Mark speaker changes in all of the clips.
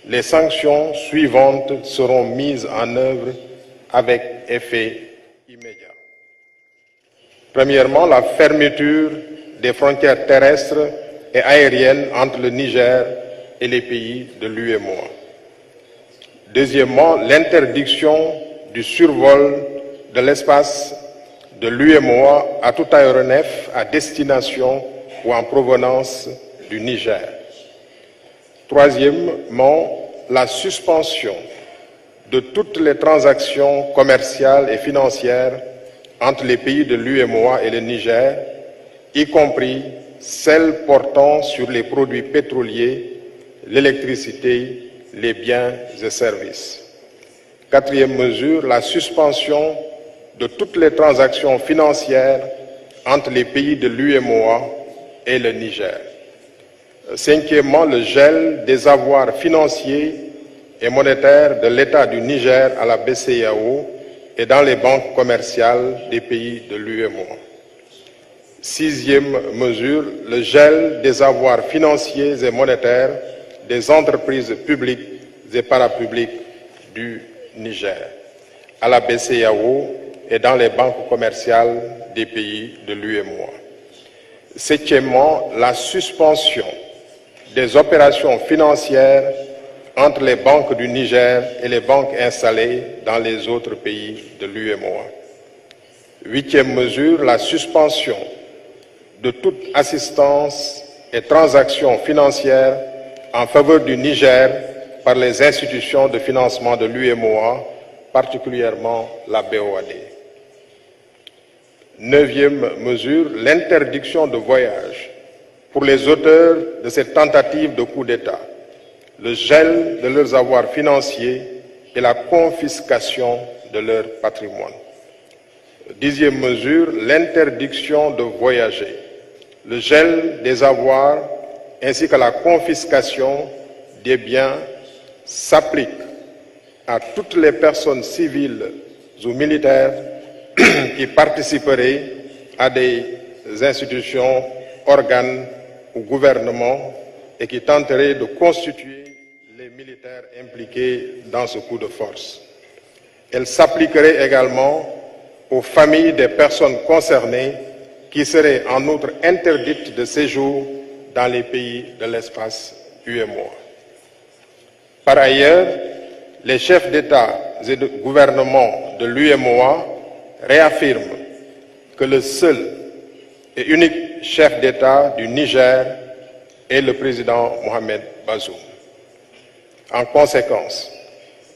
Speaker 1: les sanctions suivantes seront mises en œuvre avec effet immédiat. Premièrement, la fermeture des frontières terrestres et aériennes entre le Niger et les pays de l'UEMOA. Deuxièmement, l'interdiction du survol de l'espace de l'UEMOA à tout aéronef à destination ou en provenance du Niger. Troisièmement, la suspension de toutes les transactions commerciales et financières entre les pays de l'UEMOA et le Niger, y compris celles portant sur les produits pétroliers, l'électricité, les biens et services. Quatrième mesure, la suspension de toutes les transactions financières entre les pays de l'UEMOA et le Niger. Cinquièmement, le gel des avoirs financiers et monétaires de l'État du Niger à la BCEAO et dans les banques commerciales des pays de l'UEMOA. Sixième mesure, le gel des avoirs financiers et monétaires des entreprises publiques et parapubliques du Niger à la BCEAO et dans les banques commerciales des pays de l'UEMOA. Septièmement, la suspension des opérations financières entre les banques du Niger et les banques installées dans les autres pays de l'UEMOA. Huitième mesure, la suspension de toute assistance et transactions financières en faveur du Niger par les institutions de financement de l'UEMOA, particulièrement la BOAD. Neuvième mesure, l'interdiction de voyage pour les auteurs de cette tentative de coup d'État, le gel de leurs avoirs financiers et la confiscation de leur patrimoine. Dixième mesure, l'interdiction de voyager, le gel des avoirs ainsi que la confiscation des biens s'applique à toutes les personnes civiles ou militaires qui participeraient à des institutions, organes ou gouvernements et qui tenteraient de constituer les militaires impliqués dans ce coup de force. Elle s'appliquerait également aux familles des personnes concernées qui seraient en outre interdites de séjour dans les pays de l'espace UEMOA. Par ailleurs, les chefs d'État et de gouvernement de l'UEMOA réaffirment que le seul et unique chef d'État du Niger est le président Mohamed Bazoum. En conséquence,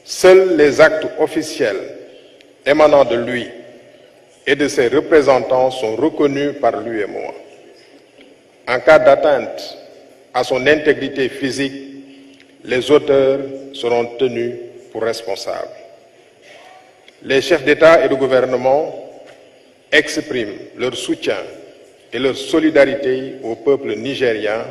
Speaker 1: seuls les actes officiels émanant de lui et de ses représentants sont reconnus par l'UEMOA. En cas d'atteinte à son intégrité physique, les auteurs seront tenus pour responsables. Les chefs d'État et de gouvernement expriment leur soutien et leur solidarité au peuple nigérien